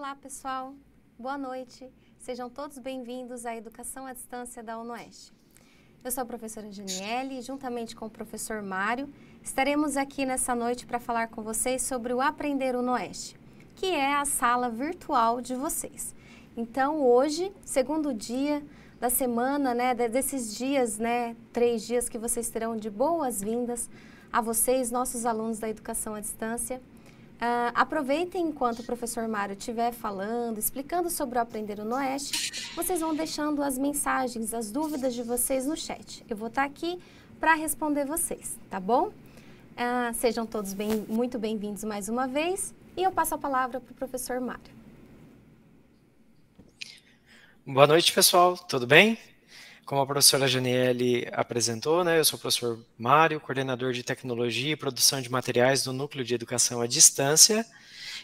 Olá, pessoal. Boa noite. Sejam todos bem-vindos à Educação à Distância da UNOeste. Eu sou a professora Janiele e, juntamente com o professor Mário, estaremos aqui nessa noite para falar com vocês sobre o Aprender UNOeste, que é a sala virtual de vocês. Então, hoje, segundo dia da semana, desses dias, 3 dias que vocês terão de boas-vindas a vocês, nossos alunos da Educação à Distância. Aproveitem enquanto o professor Mário estiver falando, explicando sobre o Aprender UNOeste, vocês vão deixando as mensagens, as dúvidas de vocês no chat. Eu vou estar aqui para responder vocês, tá bom? Sejam todos muito bem-vindos mais uma vez e eu passo a palavra para o professor Mário. Boa noite, pessoal. Tudo bem? Como a professora Janiele apresentou, eu sou o professor Mário, coordenador de Tecnologia e Produção de Materiais do Núcleo de Educação à Distância.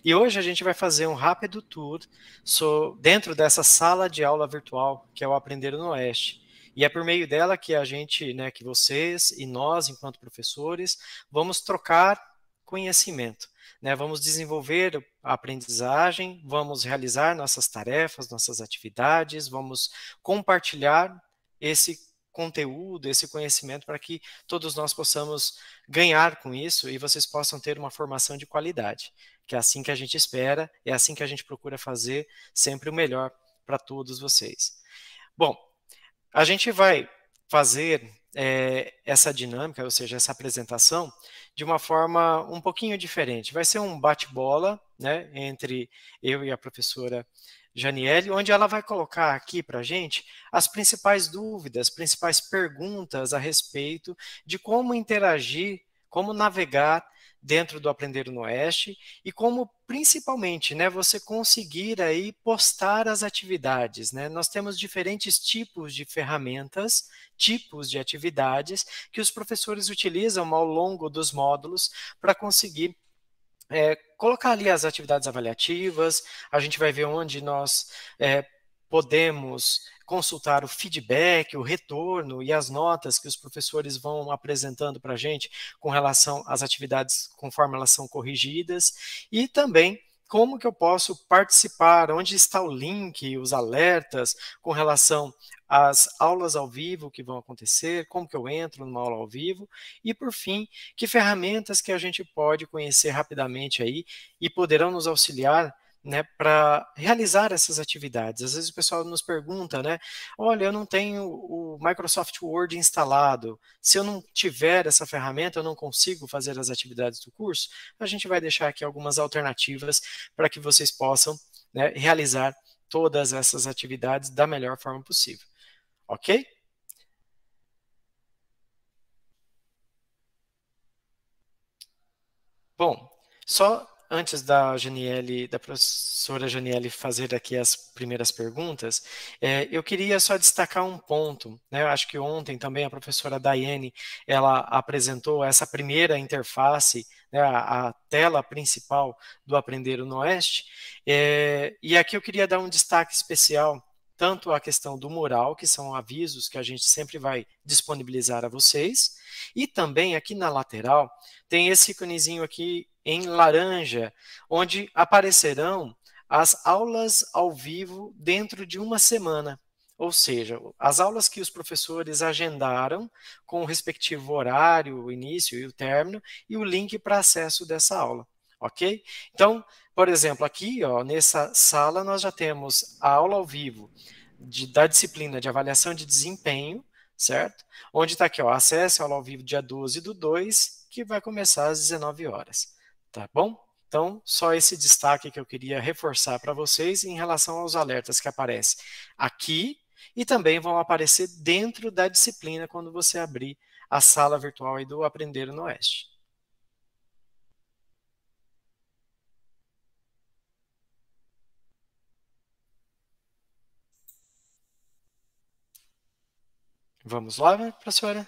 E hoje a gente vai fazer um rápido tour dentro dessa sala de aula virtual, que é o Aprender UNOeste. E é por meio dela que a gente, que vocês e nós, enquanto professores, vamos trocar conhecimento. Vamos desenvolver a aprendizagem, vamos realizar nossas tarefas, nossas atividades, vamos compartilhar esse conteúdo, esse conhecimento para que todos nós possamos ganhar com isso e vocês possam ter uma formação de qualidade, que é assim que a gente espera, é assim que a gente procura fazer sempre o melhor para todos vocês. Bom, a gente vai fazer essa dinâmica, ou seja, essa apresentação, de uma forma um pouquinho diferente. Vai ser um bate-bola, entre eu e a professora Janiele, onde ela vai colocar aqui para a gente as principais dúvidas, principais perguntas a respeito de como interagir, como navegar dentro do Aprender UNOeste e como, principalmente, você conseguir aí postar as atividades. Nós temos diferentes tipos de ferramentas, tipos de atividades que os professores utilizam ao longo dos módulos para conseguir colocar ali as atividades avaliativas. A gente vai ver onde nós podemos consultar o feedback, o retorno e as notas que os professores vão apresentando para a gente com relação às atividades conforme elas são corrigidas, e também como que eu posso participar, onde está o link, os alertas com relação às aulas ao vivo que vão acontecer, como que eu entro numa aula ao vivo, e por fim, que ferramentas que a gente pode conhecer rapidamente aí e poderão nos auxiliar para realizar essas atividades. Às vezes o pessoal nos pergunta, olha, eu não tenho o Microsoft Word instalado, se eu não tiver essa ferramenta, eu não consigo fazer as atividades do curso. A gente vai deixar aqui algumas alternativas para que vocês possam realizar todas essas atividades da melhor forma possível. Ok? Bom, só antes da professora Janiele fazer aqui as primeiras perguntas, eu queria só destacar um ponto. Eu acho que ontem também a professora Daiane, ela apresentou essa primeira interface, a tela principal do Aprender UNOeste, e aqui eu queria dar um destaque especial tanto a questão do mural, que são avisos que a gente sempre vai disponibilizar a vocês, e também aqui na lateral tem esse íconezinho aqui em laranja, onde aparecerão as aulas ao vivo dentro de uma semana. Ou seja, as aulas que os professores agendaram com o respectivo horário, o início e o término, e o link para acesso dessa aula. Ok? Então, por exemplo, aqui nessa sala nós já temos a aula ao vivo da disciplina de avaliação de desempenho, certo? Onde está aqui, acesse a aula ao vivo dia 12/2, que vai começar às 19 horas. Tá bom? Então, só esse destaque que eu queria reforçar para vocês em relação aos alertas que aparecem aqui e também vão aparecer dentro da disciplina quando você abrir a sala virtual aí do Aprender UNOeste. Vamos lá, professora?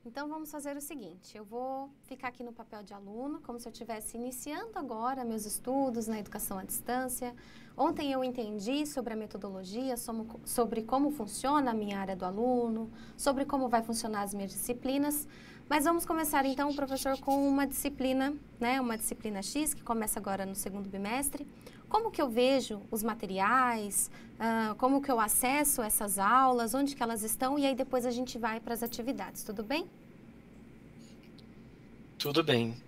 Então, vamos fazer o seguinte, eu vou ficar aqui no papel de aluno, como se eu estivesse iniciando agora meus estudos na educação à distância. Ontem eu entendi sobre a metodologia, sobre como funciona a minha área do aluno, sobre como vai funcionar as minhas disciplinas, Mas vamos começar então, professor, com uma disciplina, né? Uma disciplina X, que começa agora no segundo bimestre. Como que eu vejo os materiais, como que eu acesso essas aulas, onde que elas estão, e aí depois a gente vai para as atividades, tudo bem? Tudo bem.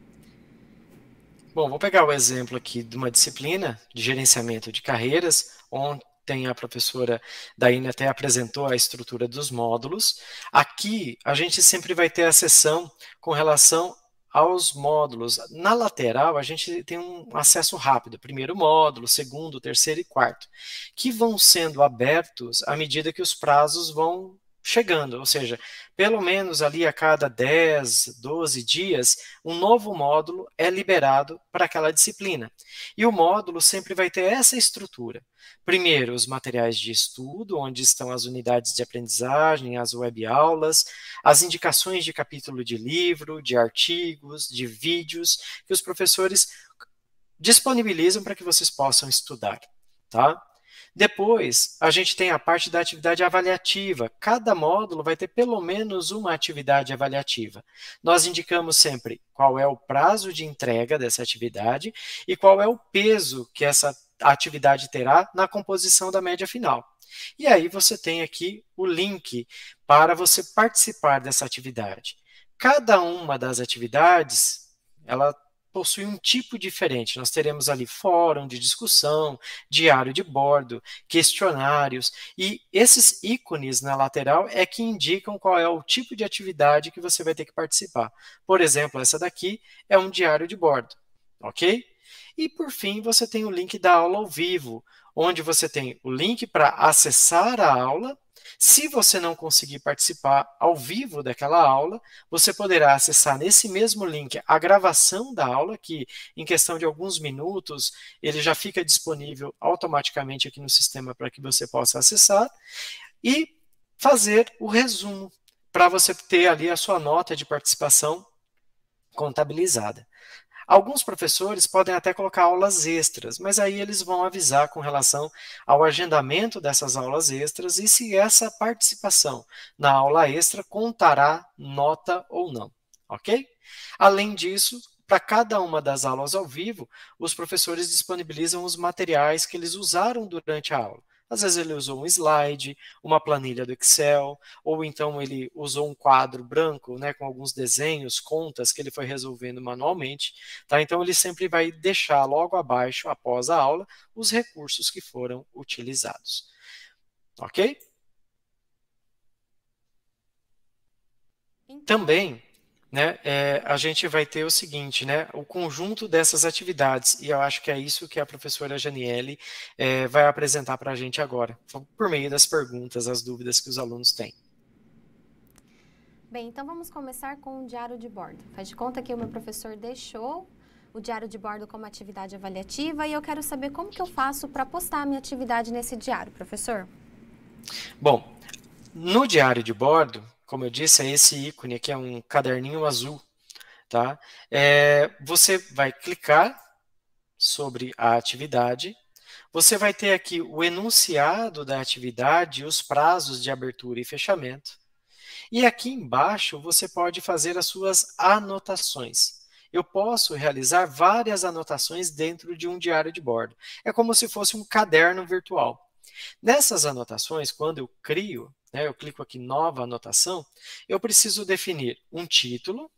Bom, vou pegar o exemplo aqui de uma disciplina de gerenciamento de carreiras. Ontem a professora Daína até apresentou a estrutura dos módulos. Aqui a gente sempre vai ter a seção com relação aos módulos. Na lateral a gente tem um acesso rápido, primeiro módulo, segundo, terceiro e quarto, que vão sendo abertos à medida que os prazos vão chegando, ou seja, pelo menos ali a cada 10, 12 dias, um novo módulo é liberado para aquela disciplina. E o módulo sempre vai ter essa estrutura. Primeiro, os materiais de estudo, onde estão as unidades de aprendizagem, as webaulas, as indicações de capítulo de livro, de artigos, de vídeos, que os professores disponibilizam para que vocês possam estudar, tá? Depois, a gente tem a parte da atividade avaliativa. Cada módulo vai ter pelo menos uma atividade avaliativa. Nós indicamos sempre qual é o prazo de entrega dessa atividade e qual é o peso que essa atividade terá na composição da média final. E aí você tem aqui o link para você participar dessa atividade. Cada uma das atividades, ela possui um tipo diferente. Nós teremos ali fórum de discussão, diário de bordo, questionários, e esses ícones na lateral é que indicam qual é o tipo de atividade que você vai ter que participar. Por exemplo, essa daqui é um diário de bordo, ok? E por fim, você tem o link da aula ao vivo, onde você tem o link para acessar a aula. Se você não conseguir participar ao vivo daquela aula, você poderá acessar nesse mesmo link a gravação da aula, que em questão de alguns minutos ele já fica disponível automaticamente aqui no sistema para que você possa acessar, e fazer o resumo, para você ter ali a sua nota de participação contabilizada. Alguns professores podem até colocar aulas extras, mas aí eles vão avisar com relação ao agendamento dessas aulas extras e se essa participação na aula extra contará nota ou não, ok? Além disso, para cada uma das aulas ao vivo, os professores disponibilizam os materiais que eles usaram durante a aula. Às vezes ele usou um slide, uma planilha do Excel, ou então ele usou um quadro branco, né, com alguns desenhos, contas que ele foi resolvendo manualmente. Tá? Então ele sempre vai deixar logo abaixo, após a aula, os recursos que foram utilizados. Ok? Também, né, a gente vai ter o seguinte, né, o conjunto dessas atividades, e eu acho que é isso que a professora Janiele vai apresentar para a gente agora, por meio das perguntas, as dúvidas que os alunos têm. Bem, então vamos começar com o diário de bordo. Faz de conta que o meu professor deixou o diário de bordo como atividade avaliativa e eu quero saber como que eu faço para postar a minha atividade nesse diário, professor. Bom, no diário de bordo, como eu disse, é esse ícone aqui, é um caderninho azul, tá? Você vai clicar sobre a atividade, você vai ter aqui o enunciado da atividade, os prazos de abertura e fechamento, e aqui embaixo você pode fazer as suas anotações. Eu posso realizar várias anotações dentro de um diário de bordo. É como se fosse um caderno virtual. Nessas anotações, quando eu crio, né, eu clico aqui nova anotação, eu preciso definir um título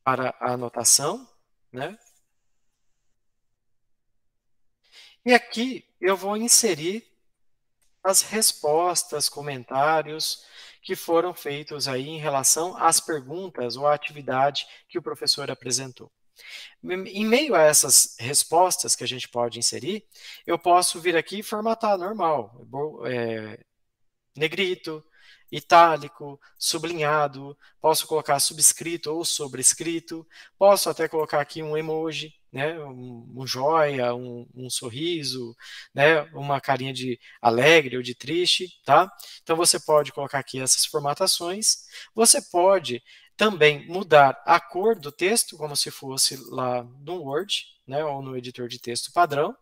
para a anotação, né? E aqui eu vou inserir as respostas, comentários que foram feitos aí em relação às perguntas ou à atividade que o professor apresentou. Em meio a essas respostas que a gente pode inserir, eu posso vir aqui e formatar normal, negrito, itálico, sublinhado, posso colocar subscrito ou sobrescrito, posso até colocar aqui um emoji, né, um joia, um sorriso, né, uma carinha de alegre ou de triste, tá? Então você pode colocar aqui essas formatações, você pode também mudar a cor do texto, como se fosse lá no Word, né, ou no editor de texto padrão,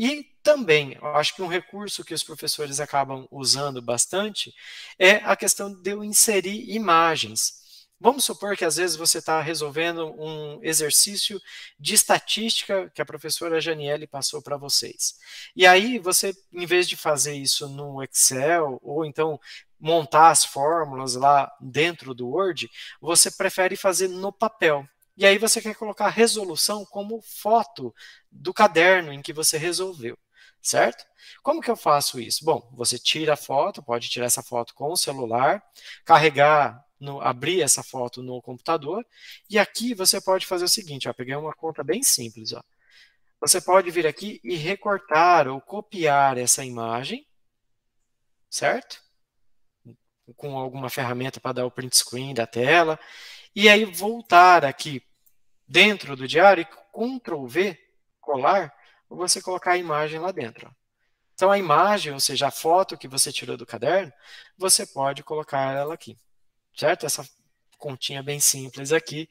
E também, eu acho que um recurso que os professores acabam usando bastante é a questão de eu inserir imagens. Vamos supor que às vezes você está resolvendo um exercício de estatística que a professora Janiele passou para vocês. E aí você, em vez de fazer isso no Excel, ou então montar as fórmulas lá dentro do Word, você prefere fazer no papel. E aí você quer colocar a resolução como foto do caderno em que você resolveu, certo? Como que eu faço isso? Bom, você tira a foto, pode tirar essa foto com o celular, carregar, abrir essa foto no computador, e aqui você pode fazer o seguinte, ó, peguei uma conta bem simples, ó. Você pode vir aqui e recortar ou copiar essa imagem, certo? Com alguma ferramenta para dar o print screen da tela, e aí voltar aqui dentro do diário e Ctrl V, colar, você colocar a imagem lá dentro. Ó. Então, a imagem, ou seja, a foto que você tirou do caderno, você pode colocar ela aqui, certo? Essa continha bem simples aqui,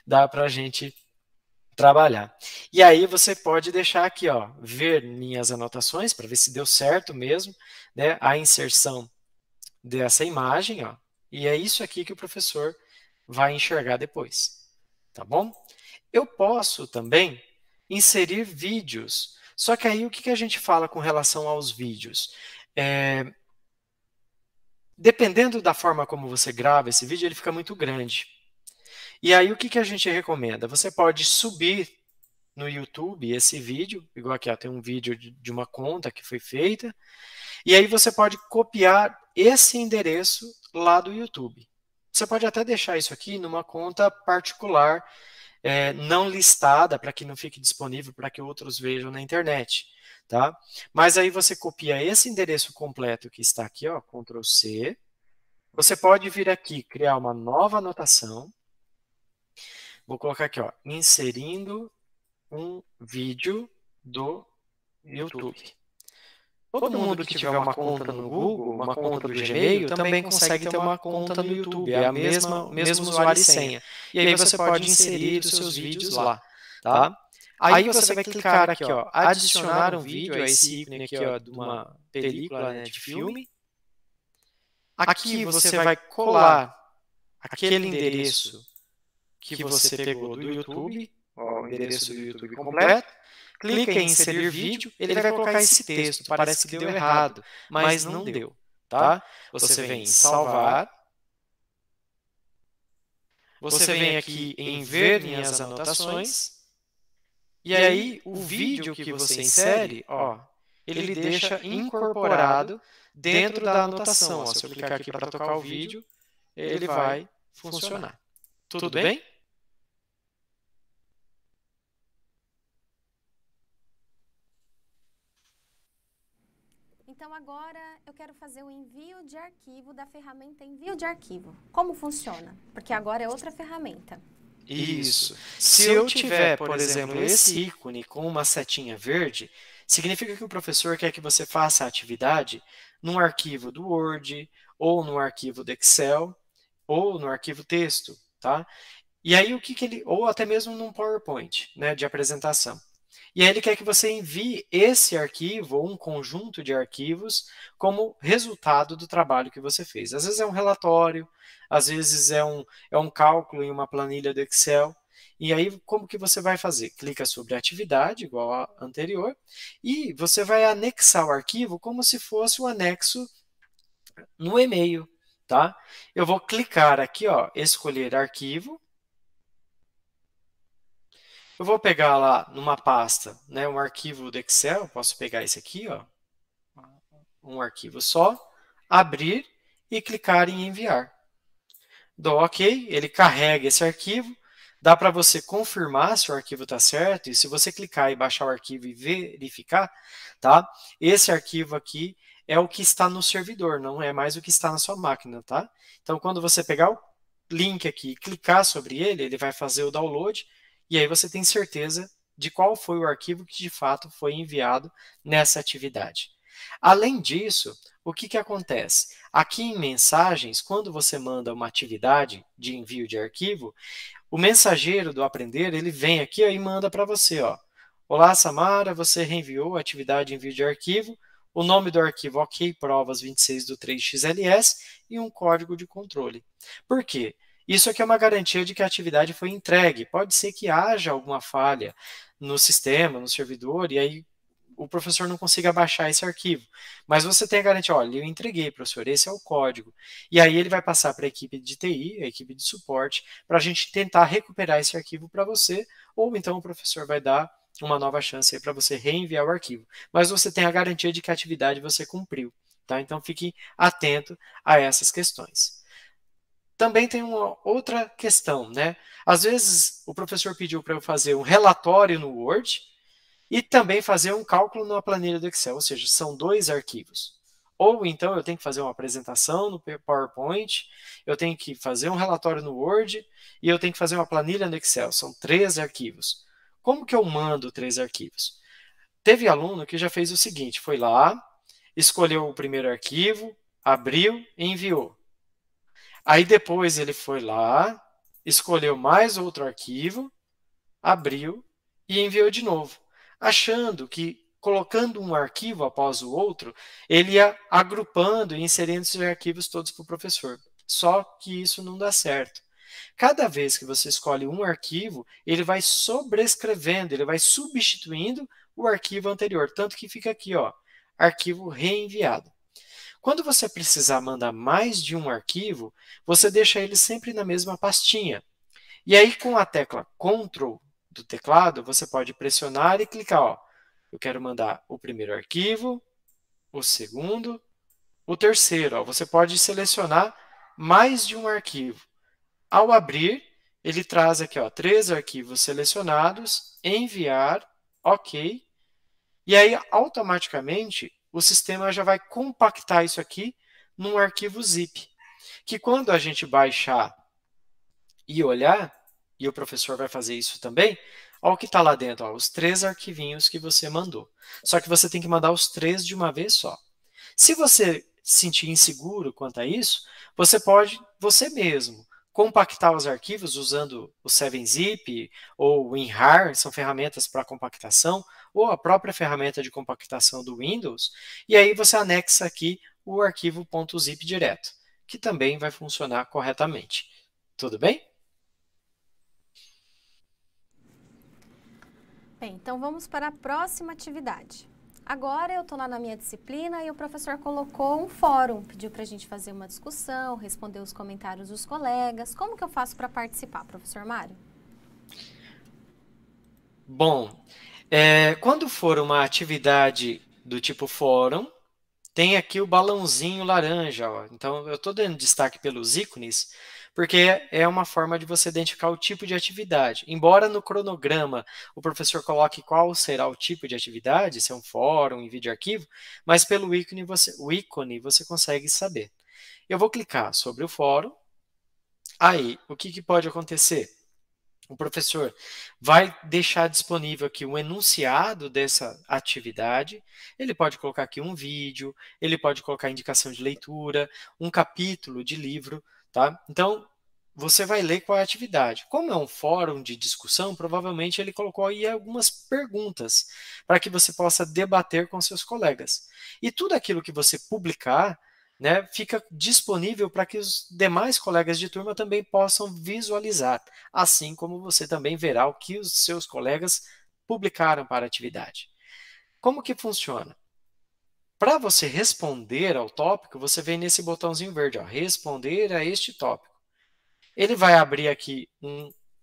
dá para a gente trabalhar. E aí você pode deixar aqui, ó, ver minhas anotações, para ver se deu certo mesmo, né, a inserção dessa imagem, ó, e é isso aqui que o professor vai enxergar depois, tá bom? Eu posso também inserir vídeos. Só que aí o que a gente fala com relação aos vídeos? Dependendo da forma como você grava esse vídeo, ele fica muito grande. E aí o que a gente recomenda? Você pode subir no YouTube esse vídeo, igual aqui ó, tem um vídeo de uma conta que foi feita, e aí você pode copiar esse endereço lá do YouTube. Você pode até deixar isso aqui numa conta particular, não listada, para que não fique disponível para que outros vejam na internet. Tá? Mas aí você copia esse endereço completo que está aqui, ó, Ctrl C. Você pode vir aqui, criar uma nova anotação. Vou colocar aqui, ó, inserindo um vídeo do YouTube. Todo mundo que tiver uma conta no Google, uma conta do Gmail, também consegue ter uma conta no YouTube, é o mesmo usuário e senha. E aí você pode inserir os seus vídeos lá, tá? Aí você vai clicar aqui, ó, adicionar um vídeo, esse ícone aqui, ó, de uma película, né, de filme. Aqui você vai colar aquele endereço que você pegou do YouTube, ó, o endereço do YouTube completo. Clica em inserir vídeo, ele vai colocar esse texto, parece que deu errado, mas não deu, tá? Você vem em salvar, você vem aqui em ver minhas anotações, e aí o vídeo que você insere, ó, ele deixa incorporado dentro da anotação. Ó, se eu clicar aqui para tocar o vídeo, ele vai funcionar. Tudo bem? Então, agora eu quero fazer o envio de arquivo da ferramenta envio de arquivo. Como funciona? Porque agora é outra ferramenta. Isso. Se eu tiver, por exemplo, esse ícone com uma setinha verde, significa que o professor quer que você faça a atividade num arquivo do Word, ou no arquivo do Excel, ou no arquivo texto, tá? E aí o que ele, ou até mesmo num PowerPoint, né, de apresentação. E aí ele quer que você envie esse arquivo ou um conjunto de arquivos como resultado do trabalho que você fez. Às vezes é um relatório, às vezes é um cálculo em uma planilha do Excel. E aí, como que você vai fazer? Clica sobre a atividade, igual a anterior, e você vai anexar o arquivo como se fosse o anexo no e-mail, tá? Eu vou clicar aqui, ó, escolher arquivo. Eu vou pegar lá numa pasta, né, um arquivo do Excel, posso pegar esse aqui, ó, um arquivo só, abrir e clicar em enviar. Dou OK, ele carrega esse arquivo, dá para você confirmar se o arquivo está certo, e se você clicar e baixar o arquivo e verificar, tá? Esse arquivo aqui é o que está no servidor, não é mais o que está na sua máquina, tá? Então, quando você pegar o link aqui e clicar sobre ele, ele vai fazer o download, e aí você tem certeza de qual foi o arquivo que de fato foi enviado nessa atividade. Além disso, o que acontece? Aqui em mensagens, quando você manda uma atividade de envio de arquivo, o mensageiro do Aprender, ele vem aqui ó, e manda para você, ó, Olá, Samara, você reenviou a atividade envio de arquivo, o nome do arquivo ok, provas 26 do 3XLS e um código de controle. Por quê? Isso aqui é uma garantia de que a atividade foi entregue. Pode ser que haja alguma falha no sistema, no servidor, e aí o professor não consiga baixar esse arquivo. Mas você tem a garantia, olha, eu entreguei, professor, esse é o código. E aí ele vai passar para a equipe de TI, a equipe de suporte, para a gente tentar recuperar esse arquivo para você, ou então o professor vai dar uma nova chance para você reenviar o arquivo. Mas você tem a garantia de que a atividade você cumpriu. Tá? Então fique atento a essas questões. Também tem uma outra questão, né? Às vezes o professor pediu para eu fazer um relatório no Word e também fazer um cálculo na planilha do Excel, ou seja, são dois arquivos. Ou então eu tenho que fazer uma apresentação no PowerPoint, eu tenho que fazer um relatório no Word e eu tenho que fazer uma planilha no Excel. São três arquivos. Como que eu mando três arquivos? Teve aluno que já fez o seguinte, foi lá, escolheu o primeiro arquivo, abriu e enviou. Aí depois ele foi lá, escolheu mais outro arquivo, abriu e enviou de novo, achando que colocando um arquivo após o outro, ele ia agrupando e inserindo esses arquivos todos para o professor. Só que isso não dá certo. Cada vez que você escolhe um arquivo, ele vai sobrescrevendo, ele vai substituindo o arquivo anterior, tanto que fica aqui, ó, arquivo reenviado. Quando você precisar mandar mais de um arquivo, você deixa ele sempre na mesma pastinha. E aí, com a tecla Ctrl do teclado, você pode pressionar e clicar. Ó, eu quero mandar o primeiro arquivo, o segundo, o terceiro. Ó, você pode selecionar mais de um arquivo. Ao abrir, ele traz aqui ó, 3 arquivos selecionados, enviar, ok. E aí, automaticamente, o sistema já vai compactar isso aqui num arquivo zip, que quando a gente baixar e olhar, e o professor vai fazer isso também, olha o que está lá dentro, ó, os 3 arquivinhos que você mandou. Só que você tem que mandar os 3 de uma vez só. Se você se sentir inseguro quanto a isso, você pode, você mesmo, compactar os arquivos usando o 7-zip ou o WinRAR, são ferramentas para compactação, ou a própria ferramenta de compactação do Windows, e aí você anexa aqui o arquivo .zip direto, que também vai funcionar corretamente. Tudo bem? Bem, então vamos para a próxima atividade. Agora eu estou lá na minha disciplina e o professor colocou um fórum, pediu para a gente fazer uma discussão, responder os comentários dos colegas. Como que eu faço para participar, professor Mário? Bom, quando for uma atividade do tipo fórum, tem aqui o balãozinho laranja. Ó. Então, eu estou dando destaque pelos ícones, porque é uma forma de você identificar o tipo de atividade. Embora no cronograma o professor coloque qual será o tipo de atividade, se é um fórum, envio de arquivo, mas pelo ícone você consegue saber. Eu vou clicar sobre o fórum. Aí, o que pode acontecer? O professor vai deixar disponível aqui um enunciado dessa atividade. Ele pode colocar aqui um vídeo, ele pode colocar indicação de leitura, um capítulo de livro, tá? Então, você vai ler qual é a atividade. Como é um fórum de discussão, provavelmente ele colocou aí algumas perguntas para que você possa debater com seus colegas. E tudo aquilo que você publicar, né, fica disponível para que os demais colegas de turma também possam visualizar, assim como você também verá o que os seus colegas publicaram para a atividade. Como que funciona? Para você responder ao tópico, você vem nesse botãozinho verde, ó, responder a este tópico. Ele vai abrir aqui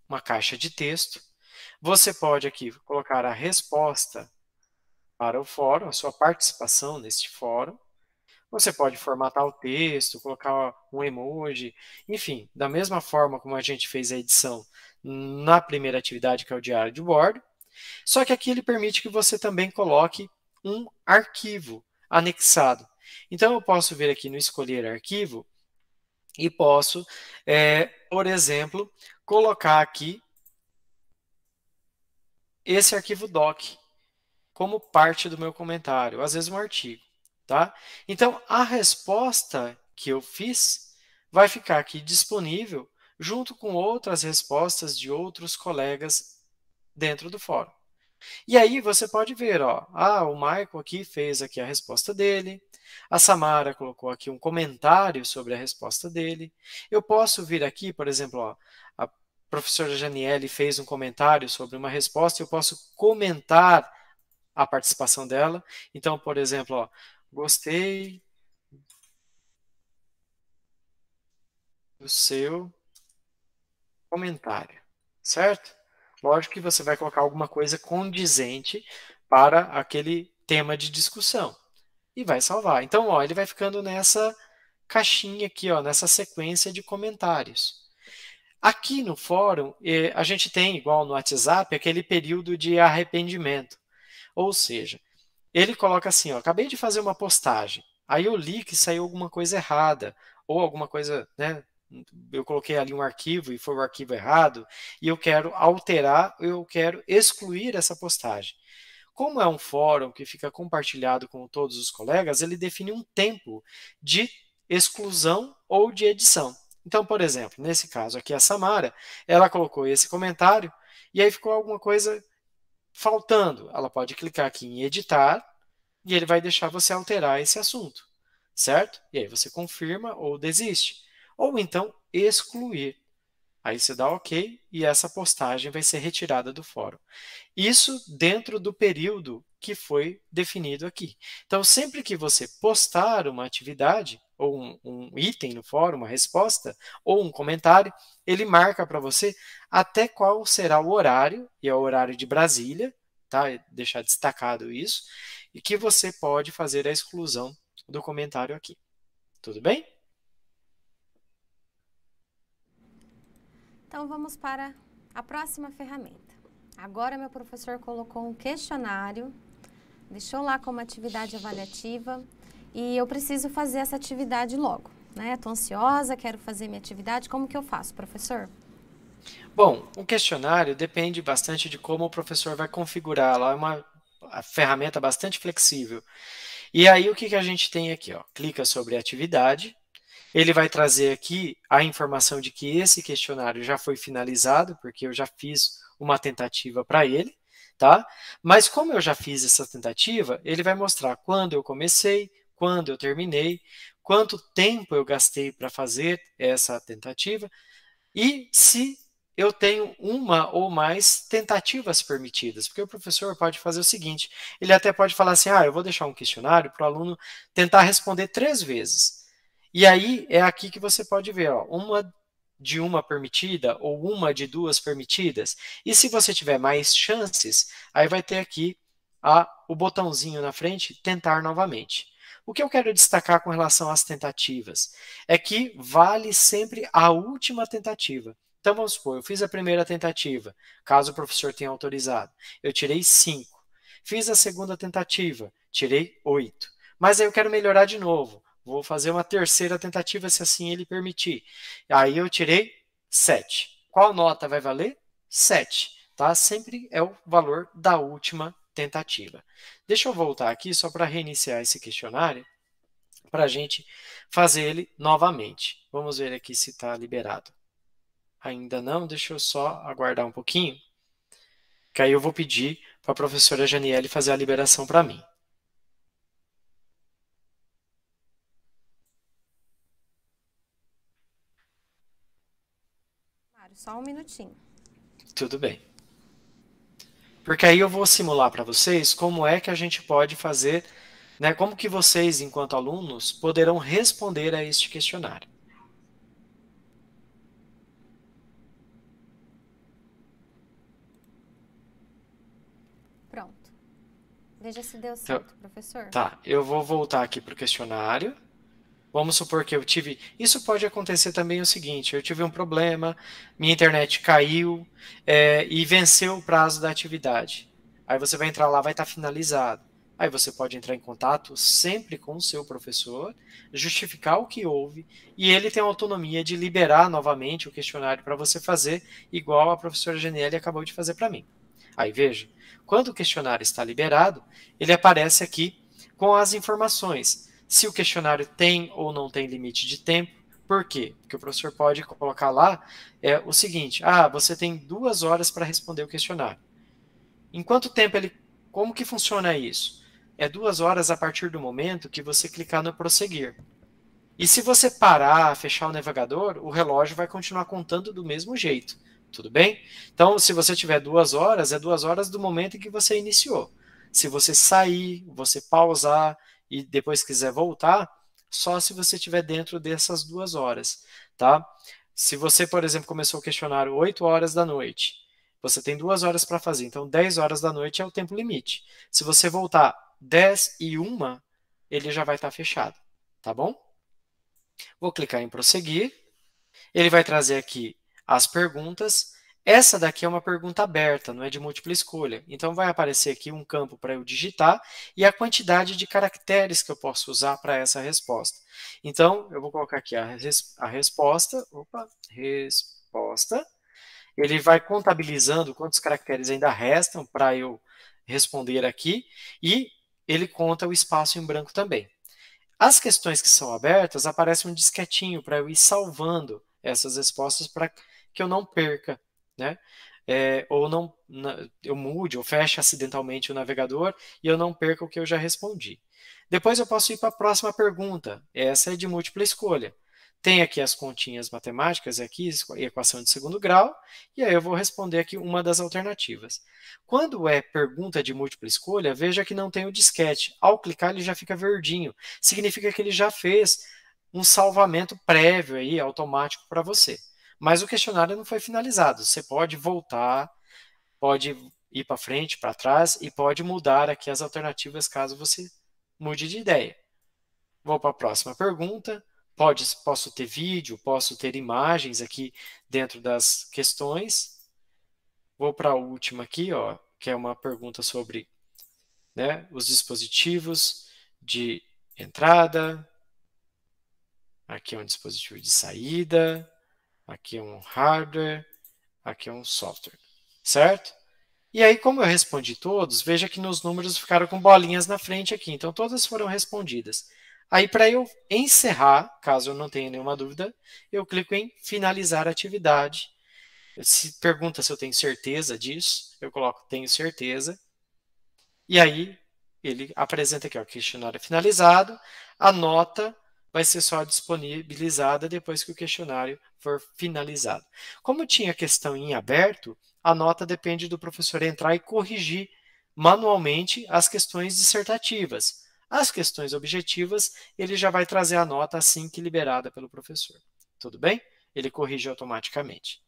uma caixa de texto. Você pode aqui colocar a resposta para o fórum, a sua participação neste fórum. Você pode formatar o texto, colocar um emoji, enfim, da mesma forma como a gente fez a edição na primeira atividade, que é o diário de bordo. Só que aqui ele permite que você também coloque um arquivo anexado. Então, eu posso vir aqui no escolher arquivo e posso, por exemplo, colocar aqui esse arquivo doc como parte do meu comentário, às vezes um artigo. Tá? Então, a resposta que eu fiz vai ficar aqui disponível junto com outras respostas de outros colegas dentro do fórum. E aí você pode ver, ó, o Michael aqui fez aqui a resposta dele, a Samara colocou aqui um comentário sobre a resposta dele. Eu posso vir aqui, por exemplo, ó, a professora Janiele fez um comentário sobre uma resposta, eu posso comentar a participação dela. Então, por exemplo, ó, gostei do seu comentário, certo? Lógico que você vai colocar alguma coisa condizente para aquele tema de discussão e vai salvar. Então, ó, ele vai ficando nessa caixinha aqui, ó, nessa sequência de comentários. Aqui no fórum, a gente tem, igual no WhatsApp, aquele período de arrependimento. Ou seja, ele coloca assim, ó, acabei de fazer uma postagem, aí eu li que saiu alguma coisa errada, ou alguma coisa, né, eu coloquei ali um arquivo e foi o arquivo errado, e eu quero alterar, eu quero excluir essa postagem. Como é um fórum que fica compartilhado com todos os colegas, ele define um tempo de exclusão ou de edição. Então, por exemplo, nesse caso aqui a Samara, ela colocou esse comentário e aí ficou alguma coisa faltando. Ela pode clicar aqui em editar e ele vai deixar você alterar esse assunto, certo? E aí você confirma ou desiste. Ou então excluir. Aí você dá OK e essa postagem vai ser retirada do fórum. Isso dentro do período que foi definido aqui. Então, sempre que você postar uma atividade, ou um item no fórum, uma resposta, ou um comentário, ele marca para você até qual será o horário, e é o horário de Brasília, tá? Deixar destacado isso, e que você pode fazer a exclusão do comentário aqui. Tudo bem? Então, vamos para a próxima ferramenta. Agora, meu professor colocou um questionário, deixou lá como atividade avaliativa e eu preciso fazer essa atividade logo, né? Estou ansiosa, quero fazer minha atividade, como que eu faço, professor? Bom, o questionário depende bastante de como o professor vai configurar. Ela é uma ferramenta bastante flexível. E aí, o que a gente tem aqui? Ó? Clica sobre atividade. Ele vai trazer aqui a informação de que esse questionário já foi finalizado, porque eu já fiz uma tentativa para ele, tá? Mas como eu já fiz essa tentativa, ele vai mostrar quando eu comecei, quando eu terminei, quanto tempo eu gastei para fazer essa tentativa e se eu tenho uma ou mais tentativas permitidas, porque o professor pode fazer o seguinte, ele até pode falar assim, eu vou deixar um questionário para o aluno tentar responder 3 vezes. E aí é aqui que você pode ver, ó, uma permitida ou uma de 2 permitidas. E se você tiver mais chances, aí vai ter aqui o botãozinho na frente, tentar novamente. O que eu quero destacar com relação às tentativas é que vale sempre a última tentativa. Então, vamos supor, eu fiz a primeira tentativa, caso o professor tenha autorizado, eu tirei 5. Fiz a segunda tentativa, tirei 8. Mas aí eu quero melhorar de novo. Vou fazer uma terceira tentativa, se assim ele permitir. Aí eu tirei 7. Qual nota vai valer? 7. Tá? Sempre é o valor da última tentativa. Deixa eu voltar aqui só para reiniciar esse questionário, para a gente fazer ele novamente. Vamos ver aqui se está liberado. Ainda não, deixa eu só aguardar um pouquinho, que aí eu vou pedir para a professora Janiele fazer a liberação para mim. Mário, só um minutinho. Tudo bem. Porque aí eu vou simular para vocês como é que a gente pode fazer, né, como que vocês, enquanto alunos, poderão responder a este questionário. Pronto. Veja se deu certo, professor. Tá, eu vou voltar aqui para o questionário. Vamos supor que eu tive... Isso pode acontecer também o seguinte, eu tive um problema, minha internet caiu e venceu o prazo da atividade. Aí você vai entrar lá, vai estar finalizado. Aí você pode entrar em contato sempre com o seu professor, justificar o que houve, e ele tem a autonomia de liberar novamente o questionário para você fazer, igual a professora Geniele acabou de fazer para mim. Aí veja, quando o questionário está liberado, ele aparece aqui com as informações. Se o questionário tem ou não tem limite de tempo. Por quê? Porque o professor pode colocar lá o seguinte, você tem 2 horas para responder o questionário. Em quanto tempo como que funciona isso? É 2 horas a partir do momento que você clicar no prosseguir. E se você parar, fechar o navegador, o relógio vai continuar contando do mesmo jeito. Tudo bem? Então, se você tiver 2 horas, é 2 horas do momento em que você iniciou. Se você sair, você pausar e depois quiser voltar, só se você estiver dentro dessas 2 horas, tá? Se você, por exemplo, começou o questionário 8 horas da noite, você tem 2 horas para fazer, então 10 horas da noite é o tempo limite. Se você voltar 10 e 1, ele já vai estar fechado, tá bom? Vou clicar em prosseguir. Ele vai trazer aqui as perguntas. Essa daqui é uma pergunta aberta, não é de múltipla escolha. Então, vai aparecer aqui um campo para eu digitar e a quantidade de caracteres que eu posso usar para essa resposta. Então, eu vou colocar aqui a resposta. Opa, resposta. Ele vai contabilizando quantos caracteres ainda restam para eu responder aqui e ele conta o espaço em branco também. As questões que são abertas, aparece um disquetinho para eu ir salvando essas respostas para que eu não perca, né? Ou eu mude ou feche acidentalmente o navegador e eu não perca o que eu já respondi. Depois eu posso ir para a próxima pergunta. Essa é de múltipla escolha. Tem aqui as continhas matemáticas, aqui, equação de segundo grau, e aí eu vou responder aqui uma das alternativas. Quando é pergunta de múltipla escolha, veja que não tem o disquete. Ao clicar, ele já fica verdinho. Significa que ele já fez um salvamento prévio aí, automático para você. Mas o questionário não foi finalizado. Você pode voltar, pode ir para frente, para trás e pode mudar aqui as alternativas caso você mude de ideia. Vou para a próxima pergunta. Posso ter vídeo, posso ter imagens aqui dentro das questões. Vou para a última aqui, ó, que é uma pergunta sobre, né, os dispositivos de entrada. Aqui é um dispositivo de saída. Aqui é um hardware. Aqui é um software. Certo? E aí, como eu respondi todos, veja que nos números ficaram com bolinhas na frente aqui. Então, todas foram respondidas. Aí, para eu encerrar, caso eu não tenha nenhuma dúvida, eu clico em finalizar a atividade. Se pergunta se eu tenho certeza disso, eu coloco tenho certeza. E aí, ele apresenta aqui, ó, questionário finalizado. A nota vai ser só disponibilizada depois que o questionário for finalizado. Como tinha questão em aberto, a nota depende do professor entrar e corrigir manualmente as questões dissertativas. As questões objetivas, ele já vai trazer a nota assim que liberada pelo professor. Tudo bem? Ele corrige automaticamente.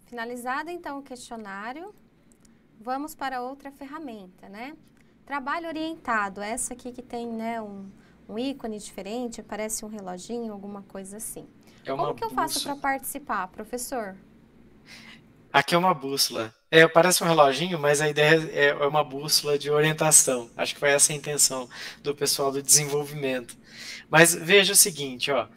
Finalizado, então, o questionário, vamos para outra ferramenta, né? Trabalho orientado, essa aqui que tem, né, um ícone diferente, parece um reloginho, alguma coisa assim. Como que eu faço para participar, professor? Aqui é uma bússola. Parece um reloginho, mas a ideia é uma bússola de orientação. Acho que foi essa a intenção do pessoal do desenvolvimento. Mas veja o seguinte, ó,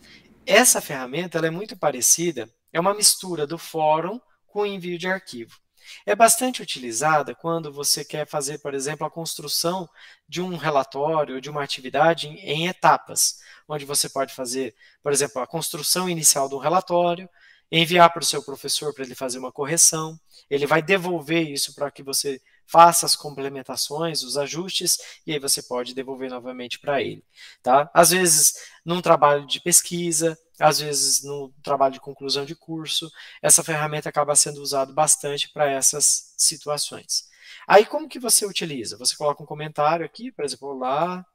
essa ferramenta ela é muito parecida, é uma mistura do fórum com o envio de arquivo. É bastante utilizada quando você quer fazer, por exemplo, a construção de um relatório ou de uma atividade em etapas, onde você pode fazer, por exemplo, a construção inicial de um relatório, enviar para o seu professor para ele fazer uma correção, ele vai devolver isso para que você faça as complementações, os ajustes, e aí você pode devolver novamente para ele. Tá? Às vezes, num trabalho de pesquisa, às vezes no trabalho de conclusão de curso, essa ferramenta acaba sendo usada bastante para essas situações. Aí, como que você utiliza? Você coloca um comentário aqui, por exemplo, olá,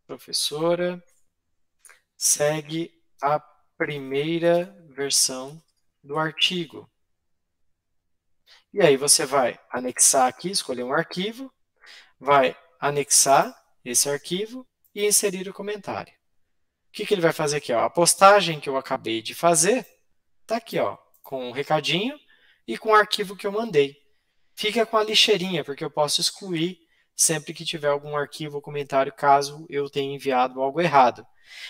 professora, segue a primeira versão do artigo. E aí você vai anexar aqui, escolher um arquivo, vai anexar esse arquivo e inserir o comentário. O que ele vai fazer aqui? Ó? A postagem que eu acabei de fazer está aqui, ó, com um recadinho e com o arquivo que eu mandei. Fica com a lixeirinha, porque eu posso excluir sempre que tiver algum arquivo ou comentário, caso eu tenha enviado algo errado.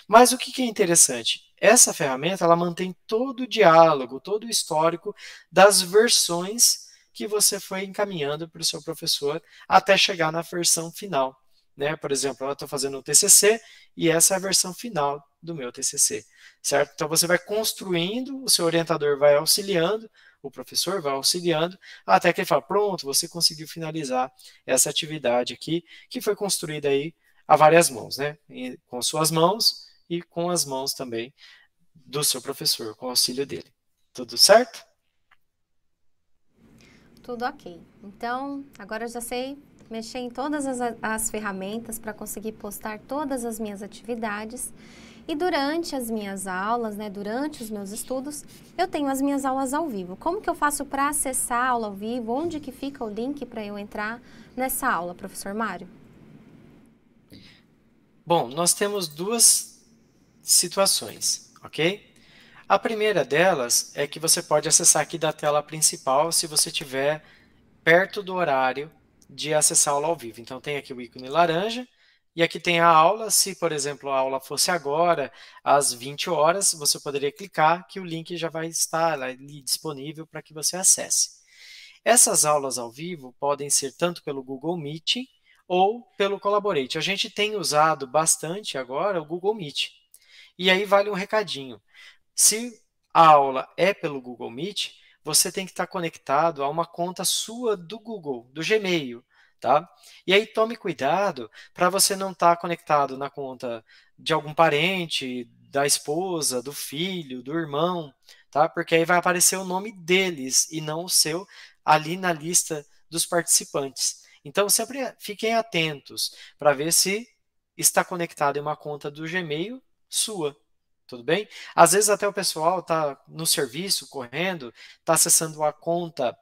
Mas o que é interessante? Essa ferramenta ela mantém todo o diálogo, todo o histórico das versões que você foi encaminhando para o seu professor até chegar na versão final. Né? Por exemplo, eu estou fazendo o TCC e essa é a versão final do meu TCC, certo? Então, você vai construindo, o seu orientador vai auxiliando, o professor vai auxiliando, até que ele fala, pronto, você conseguiu finalizar essa atividade aqui, que foi construída aí a várias mãos, né? Com suas mãos e com as mãos também do seu professor, com o auxílio dele. Tudo certo? Tudo ok. Então, agora eu já sei mexer em todas as ferramentas para conseguir postar todas as minhas atividades. E durante as minhas aulas, né, durante os meus estudos, eu tenho as minhas aulas ao vivo. Como que eu faço para acessar a aula ao vivo? Onde que fica o link para eu entrar nessa aula, professor Mário? Bom, nós temos duas situações, ok? A primeira delas é que você pode acessar aqui da tela principal se você estiver perto do horário de acessar a aula ao vivo. Então, tem aqui o ícone laranja e aqui tem a aula. Se, por exemplo, a aula fosse agora, às 20 horas, você poderia clicar que o link já vai estar ali disponível para que você acesse. Essas aulas ao vivo podem ser tanto pelo Google Meet ou pelo Collaborate. A gente tem usado bastante agora o Google Meet. E aí vale um recadinho. Se a aula é pelo Google Meet, você tem que estar conectado a uma conta sua do Google, do Gmail, tá? E aí tome cuidado para você não estar conectado na conta de algum parente, da esposa, do filho, do irmão, tá? Porque aí vai aparecer o nome deles e não o seu ali na lista dos participantes. Então, sempre fiquem atentos para ver se está conectado em uma conta do Gmail sua. Tudo bem? Às vezes até o pessoal está no serviço, correndo, está acessando a conta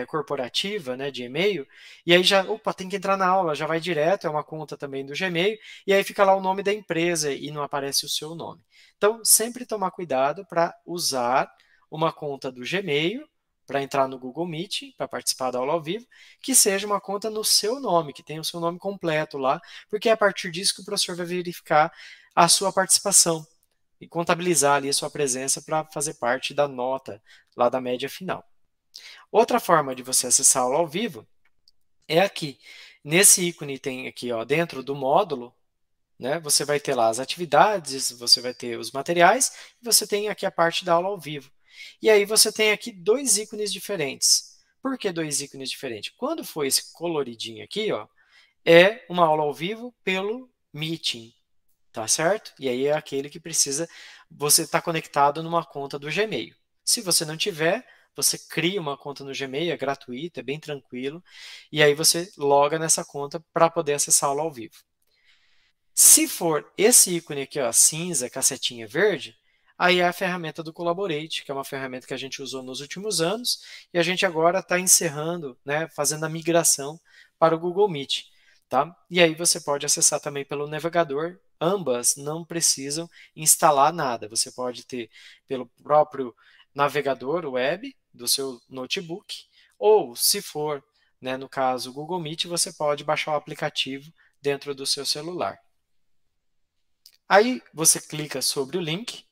corporativa, né, de e-mail, e aí já, opa, tem que entrar na aula, já vai direto, é uma conta também do Gmail, e aí fica lá o nome da empresa e não aparece o seu nome. Então, sempre tomar cuidado para usar uma conta do Gmail para entrar no Google Meet, para participar da aula ao vivo, que seja uma conta no seu nome, que tenha o seu nome completo lá, porque é a partir disso que o professor vai verificar a sua participação e contabilizar ali a sua presença para fazer parte da nota lá da média final. Outra forma de você acessar a aula ao vivo é aqui. Nesse ícone tem aqui, ó, dentro do módulo, né, você vai ter lá as atividades, você vai ter os materiais, e você tem aqui a parte da aula ao vivo. E aí você tem aqui dois ícones diferentes. Por que dois ícones diferentes? Quando for esse coloridinho aqui, ó, é uma aula ao vivo pelo Meeting, tá certo? E aí é aquele que precisa você estar conectado numa conta do Gmail. Se você não tiver, você cria uma conta no Gmail, é gratuito, é bem tranquilo, e aí você loga nessa conta para poder acessar a aula ao vivo. Se for esse ícone aqui, ó, cinza, cacetinha verde, aí é a ferramenta do Collaborate, que é uma ferramenta que a gente usou nos últimos anos, e a gente agora está encerrando, né, fazendo a migração para o Google Meet. Tá? E aí você pode acessar também pelo navegador. Ambas não precisam instalar nada. Você pode ter pelo próprio navegador web do seu notebook, ou se for, né, no caso, o Google Meet, você pode baixar o aplicativo dentro do seu celular. Aí você clica sobre o link,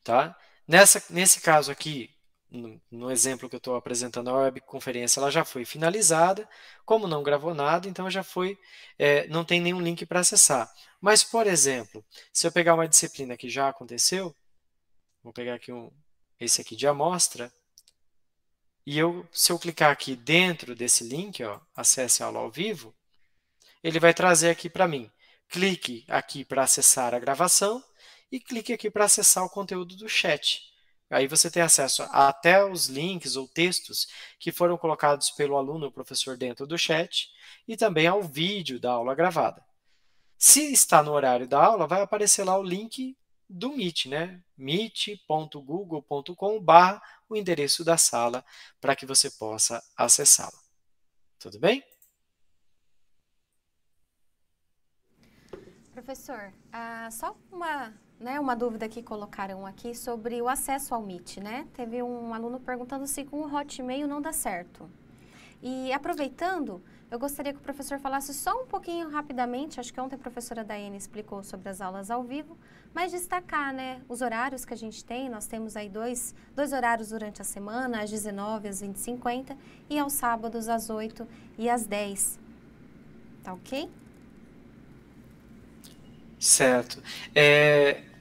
tá? Nesse caso aqui, no exemplo que eu estou apresentando, a webconferência ela já foi finalizada. Como não gravou nada, então já foi, não tem nenhum link para acessar. Mas, por exemplo, se eu pegar uma disciplina que já aconteceu, vou pegar aqui esse aqui de amostra, e se eu clicar aqui dentro desse link, ó, acesse a aula ao vivo, ele vai trazer aqui para mim. Clique aqui para acessar a gravação e clique aqui para acessar o conteúdo do chat. Aí você tem acesso até os links ou textos que foram colocados pelo aluno ou professor dentro do chat e também ao vídeo da aula gravada. Se está no horário da aula, vai aparecer lá o link do Meet, né? meet.google.com/, o endereço da sala para que você possa acessá-la. Tudo bem? Professor, só uma dúvida que colocaram aqui sobre o acesso ao Meet, né? Teve um aluno perguntando se com o Hotmail não dá certo. E aproveitando, eu gostaria que o professor falasse só um pouquinho rapidamente, acho que ontem a professora Daiane explicou sobre as aulas ao vivo, mas destacar, né, os horários que a gente tem. Nós temos aí dois horários durante a semana, às 19h às 20h50 e aos sábados às 8h e às 10h. Tá ok? Certo.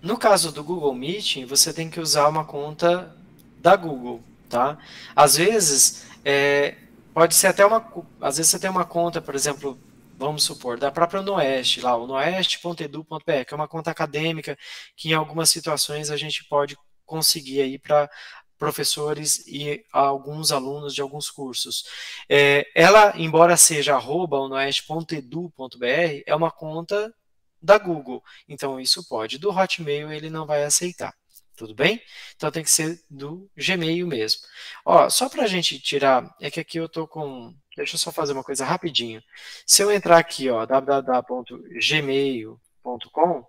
No caso do Google Meeting, você tem que usar uma conta da Google, tá? Às vezes, pode ser até às vezes você tem uma conta, por exemplo, vamos supor, da própria Unoeste, lá, unoeste.edu.br, que é uma conta acadêmica que em algumas situações a gente pode conseguir aí para professores e alguns alunos de alguns cursos. Ela, embora seja @unoeste.edu.br, é uma conta da Google. Então, isso pode. Do Hotmail, ele não vai aceitar. Tudo bem? Então, tem que ser do Gmail mesmo. Ó, só para a gente tirar, é que aqui eu estou com. Deixa eu só fazer uma coisa rapidinho. Se eu entrar aqui, ó, www.gmail.com,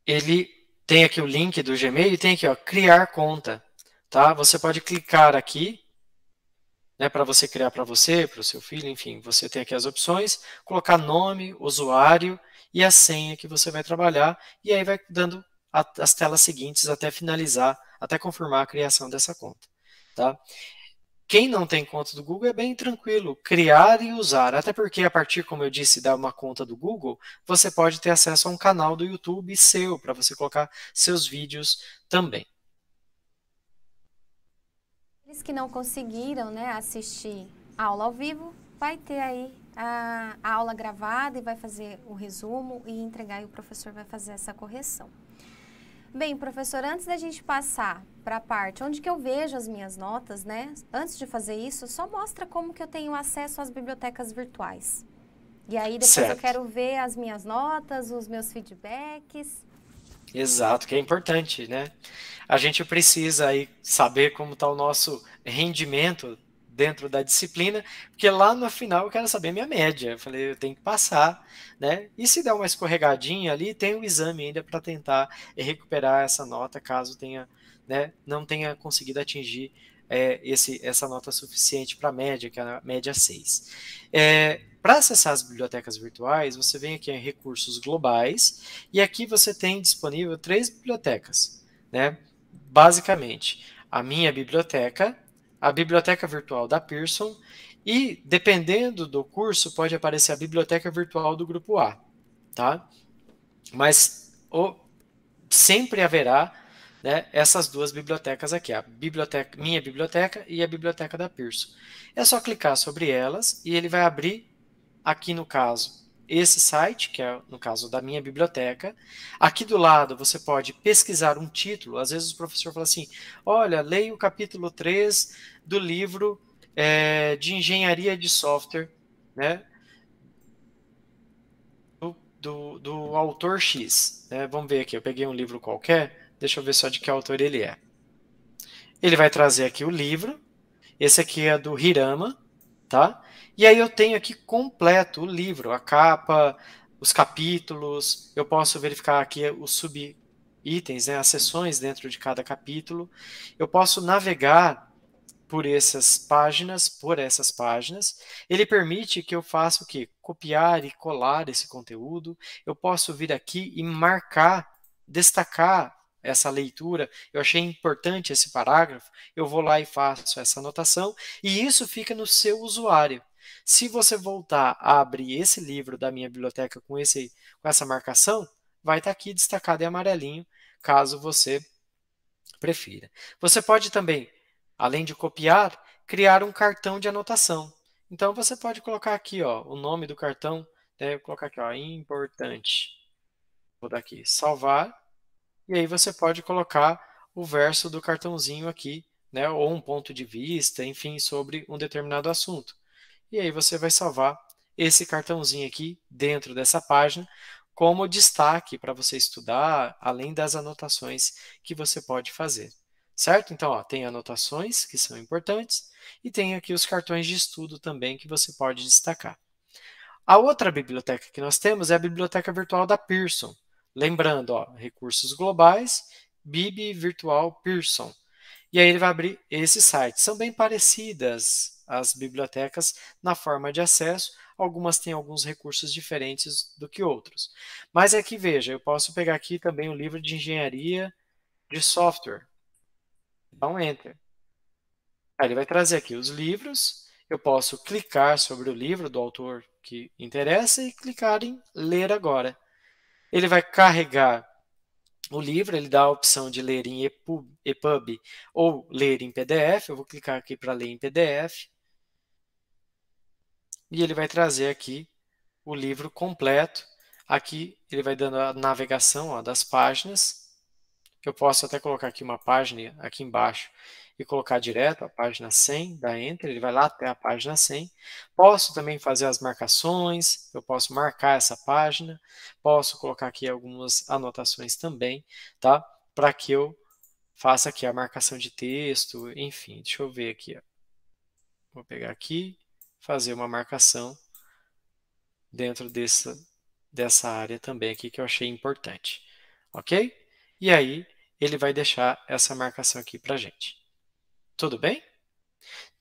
ele tem aqui o link do Gmail e tem aqui, ó, criar conta. Tá? Você pode clicar aqui, né, para você criar para você, para o seu filho, enfim, você tem aqui as opções, colocar nome, usuário e a senha que você vai trabalhar, e aí vai dando as telas seguintes até finalizar, até confirmar a criação dessa conta. Tá? Quem não tem conta do Google é bem tranquilo, criar e usar, até porque a partir, como eu disse, da uma conta do Google, você pode ter acesso a um canal do YouTube seu, para você colocar seus vídeos também. Eles que não conseguiram, né, assistir a aula ao vivo, vai ter aí a aula gravada e vai fazer o resumo e entregar e o professor vai fazer essa correção. Bem, professor, antes da gente passar para a parte onde que eu vejo as minhas notas, né? Antes de fazer isso, só mostra como que eu tenho acesso às bibliotecas virtuais. E aí depois eu Certo. quero ver as minhas notas, os meus feedbacks. Exato, que é importante, né? A gente precisa aí saber como está o nosso rendimento dentro da disciplina, porque lá no final eu quero saber minha média. Eu falei, eu tenho que passar, né? E se der uma escorregadinha ali, tem o exame ainda para tentar recuperar essa nota, caso tenha, né, não tenha conseguido atingir essa nota suficiente para a média, que é a média 6. Para acessar as bibliotecas virtuais, você vem aqui em recursos globais, e aqui você tem disponível 3 bibliotecas, né? Basicamente, a minha biblioteca, a biblioteca virtual da Pearson e, dependendo do curso, pode aparecer a biblioteca virtual do grupo A, tá? Mas sempre haverá, né, essas duas bibliotecas aqui, a biblioteca, minha biblioteca e a biblioteca da Pearson. É só clicar sobre elas e ele vai abrir, aqui no caso, esse site, que é no caso da minha biblioteca. Aqui do lado você pode pesquisar um título. Às vezes o professor fala assim, olha, leia o capítulo 3 do livro de engenharia de software, né, do autor X. Né? Vamos ver aqui, eu peguei um livro qualquer, deixa eu ver só de que autor ele é. Ele vai trazer aqui o livro, esse aqui é do Hirama, tá? E aí eu tenho aqui completo o livro, a capa, os capítulos, eu posso verificar aqui os subitens, né, as seções dentro de cada capítulo. Eu posso navegar por essas páginas. Ele permite que eu faça o quê? Copiar e colar esse conteúdo. Eu posso vir aqui e marcar, destacar essa leitura. Eu achei importante esse parágrafo, eu vou lá e faço essa anotação, e isso fica no seu usuário. Se você voltar a abrir esse livro da minha biblioteca com essa marcação, vai estar aqui destacado em amarelinho, caso você prefira. Você pode também, além de copiar, criar um cartão de anotação. Então você pode colocar aqui, ó, o nome do cartão, né, vou colocar aqui, ó, importante. Vou dar aqui salvar, e aí você pode colocar o verso do cartãozinho aqui, né, ou um ponto de vista, enfim, sobre um determinado assunto. E aí você vai salvar esse cartãozinho aqui dentro dessa página como destaque para você estudar, além das anotações que você pode fazer. Certo? Então, ó, tem anotações que são importantes e tem aqui os cartões de estudo também que você pode destacar. A outra biblioteca que nós temos é a biblioteca virtual da Pearson. Lembrando, ó, recursos globais, Bib Virtual Pearson. E aí ele vai abrir esse site. São bem parecidas as bibliotecas na forma de acesso, algumas têm alguns recursos diferentes do que outros. Mas aqui veja, eu posso pegar aqui também o livro de engenharia de software. Dá um Enter. Aí ele vai trazer aqui os livros, eu posso clicar sobre o livro do autor que interessa e clicar em ler agora. Ele vai carregar o livro, ele dá a opção de ler em EPUB ou ler em PDF. Eu vou clicar aqui para ler em PDF. E ele vai trazer aqui o livro completo. Aqui ele vai dando a navegação, ó, das páginas. Eu posso até colocar aqui uma página aqui embaixo e colocar direto a página 100, dá Enter, ele vai lá até a página 100. Posso também fazer as marcações, eu posso marcar essa página, posso colocar aqui algumas anotações também, tá? Para que eu faça aqui a marcação de texto, enfim, deixa eu ver aqui, ó. Vou pegar aqui, fazer uma marcação dentro dessa área também aqui que eu achei importante, ok? E aí, ele vai deixar essa marcação aqui para a gente. Tudo bem?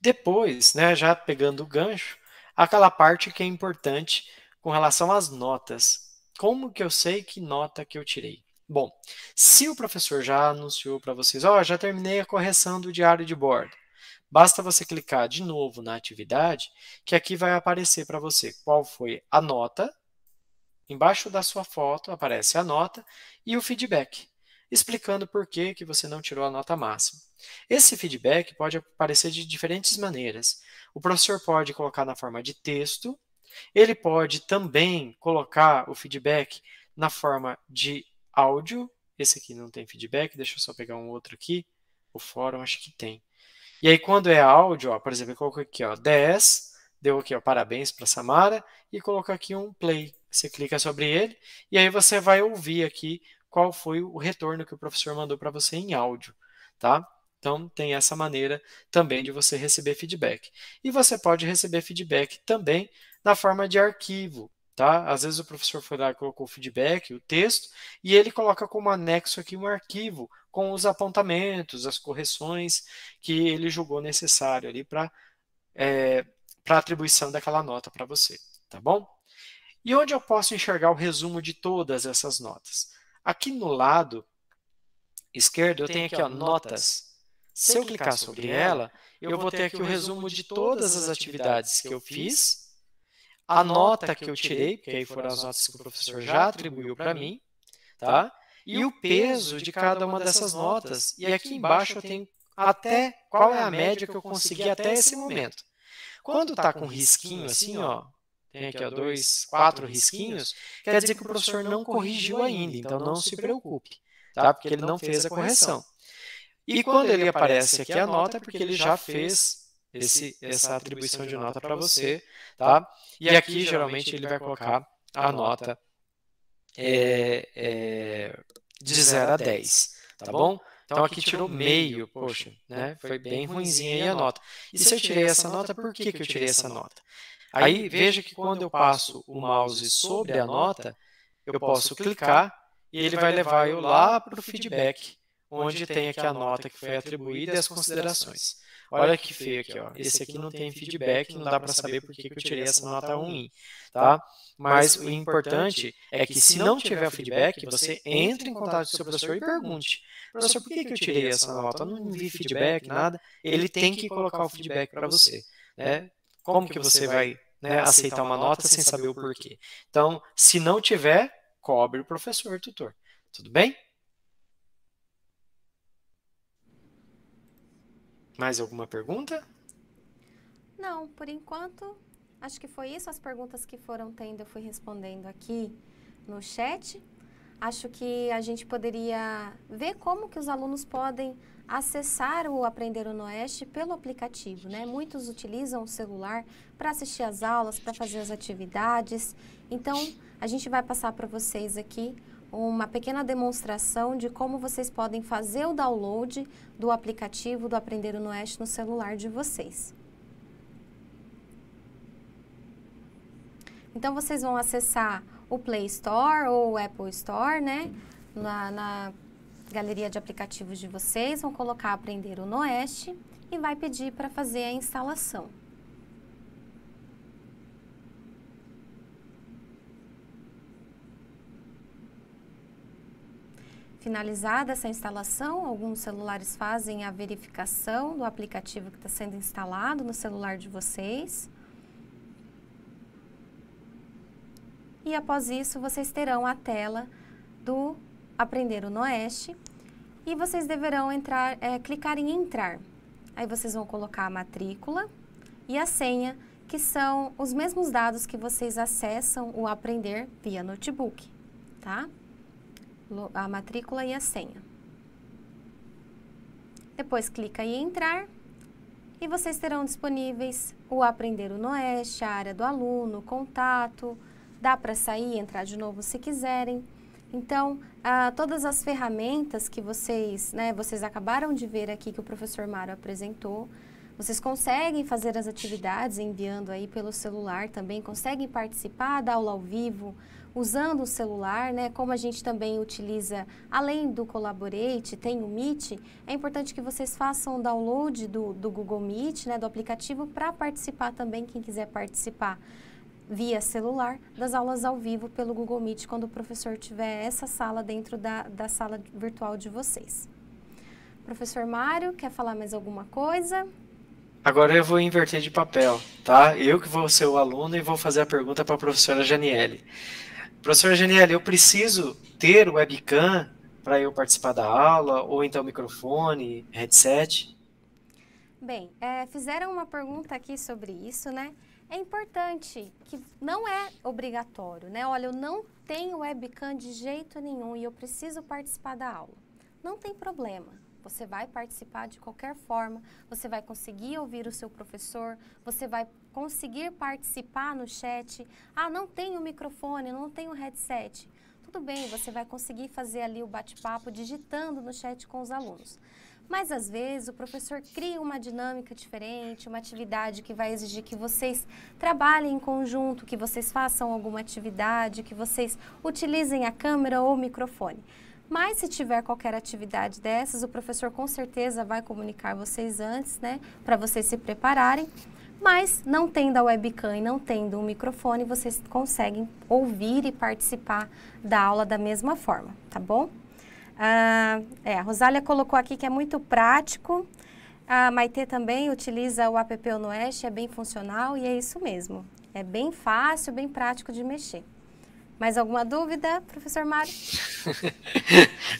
Depois, né, já pegando o gancho, aquela parte que é importante com relação às notas. Como que eu sei que nota que eu tirei? Bom, se o professor já anunciou para vocês, ó, já terminei a correção do diário de bordo, basta você clicar de novo na atividade, que aqui vai aparecer para você qual foi a nota. Embaixo da sua foto aparece a nota e o feedback, explicando por que você não tirou a nota máxima. Esse feedback pode aparecer de diferentes maneiras. O professor pode colocar na forma de texto, ele pode também colocar o feedback na forma de áudio. Esse aqui não tem feedback, deixa eu só pegar um outro aqui. O fórum acho que tem. E aí, quando é áudio, ó, por exemplo, eu coloco aqui, ó, 10, deu aqui, ó, parabéns para Samara, e coloco aqui um play. Você clica sobre ele, e aí você vai ouvir aqui qual foi o retorno que o professor mandou para você em áudio, tá? Então, tem essa maneira também de você receber feedback. E você pode receber feedback também na forma de arquivo, tá? Às vezes o professor foi lá e colocou o feedback, o texto, e ele coloca como anexo aqui um arquivo com os apontamentos, as correções que ele julgou necessário ali para a atribuição daquela nota para você, tá bom? E onde eu posso enxergar o resumo de todas essas notas? Aqui no lado esquerdo eu tenho aqui, ó, notas. Se eu clicar sobre ela, eu vou ter aqui o resumo de todas as atividades que eu fiz, a nota que eu tirei, porque aí foram as notas que o professor já atribuiu para mim, tá? E o peso de cada uma dessas notas. E aqui embaixo eu tenho até qual é a média que eu consegui até esse momento. Quando está com risquinho assim, ó, tem aqui ó, 4 risquinhos, quer dizer que o professor não corrigiu ainda, então não se preocupe, tá? Porque ele não fez a correção. E quando ele aparece aqui a nota, é porque ele já fez essa atribuição de nota para você, tá? E aqui, geralmente, ele vai colocar a nota de 0 a 10, tá bom? Então, aqui tirou meio, poxa, né? Foi bem ruinzinha aí a nota. E se eu tirei essa nota, por que eu tirei essa nota? Aí, veja que quando eu passo o mouse sobre a nota, eu posso clicar e ele vai levar eu lá para o feedback, onde tem aqui a nota que foi atribuída e as considerações. Olha que feio aqui, ó. Esse aqui não tem feedback, não dá para saber por que eu tirei essa nota ruim, tá? Mas o importante é que se não tiver o feedback, você entre em contato com o seu professor e pergunte: professor, por que eu tirei essa nota? Eu não vi feedback, nada. Ele tem que colocar o feedback para você, né? Como que você vai, né, aceitar uma nota sem saber o porquê? Então, se não tiver, cobre o professor, tutor. Tudo bem? Mais alguma pergunta? Não, por enquanto, acho que foi isso. As perguntas que foram tendo, eu fui respondendo aqui no chat. Acho que a gente poderia ver como que os alunos podem acessar o Aprender UnoOeste pelo aplicativo, né? Muitos utilizam o celular para assistir às aulas, para fazer as atividades. Então, a gente vai passar para vocês aqui uma pequena demonstração de como vocês podem fazer o download do aplicativo do Aprender UnoOeste no celular de vocês. Então, vocês vão acessar o Play Store ou o Apple Store, né? Na galeria de aplicativos de vocês, vão colocar Aprender UnoOeste e vai pedir para fazer a instalação. Finalizada essa instalação, alguns celulares fazem a verificação do aplicativo que está sendo instalado no celular de vocês. e após isso vocês terão a tela do Aprender o Noeste e vocês deverão clicar em entrar. Aí vocês vão colocar a matrícula e a senha, que são os mesmos dados que vocês acessam o Aprender via notebook, tá? A matrícula e a senha. Depois clica em entrar e vocês terão disponíveis o Aprender o Noeste, a área do aluno, contato, dá para sair e entrar de novo se quiserem. Então, todas as ferramentas que vocês acabaram de ver aqui que o professor Mário apresentou, vocês conseguem fazer as atividades enviando aí pelo celular também, conseguem participar da aula ao vivo usando o celular, né? Como a gente também utiliza, além do Collaborate, tem o Meet, é importante que vocês façam o download do Google Meet, né, do aplicativo, para participar também, quem quiser participar via celular, das aulas ao vivo pelo Google Meet, quando o professor tiver essa sala dentro da sala virtual de vocês. Professor Mário, quer falar mais alguma coisa? Agora eu vou inverter de papel, tá? Eu que vou ser o aluno e vou fazer a pergunta para a professora Janiele. Professora Janiele, eu preciso ter webcam para eu participar da aula, ou então microfone, headset? Bem, fizeram uma pergunta aqui sobre isso, né? É importante que não é obrigatório, né? Olha, eu não tenho webcam de jeito nenhum e eu preciso participar da aula. Não tem problema. Você vai participar de qualquer forma, você vai conseguir ouvir o seu professor, você vai conseguir participar no chat. Ah, não tenho microfone, não tenho headset. Tudo bem, você vai conseguir fazer ali o bate-papo digitando no chat com os alunos. Mas, às vezes, o professor cria uma dinâmica diferente, uma atividade que vai exigir que vocês trabalhem em conjunto, que vocês façam alguma atividade, que vocês utilizem a câmera ou o microfone. Mas, se tiver qualquer atividade dessas, o professor com certeza vai comunicar vocês antes, né, para vocês se prepararem. Mas, não tendo a webcam e não tendo um microfone, vocês conseguem ouvir e participar da aula da mesma forma, tá bom? A Rosália colocou aqui que é muito prático. A Maitê também utiliza o app Onoeste, é bem funcional e é isso mesmo. É bem fácil, bem prático de mexer. Mais alguma dúvida, professor Mário?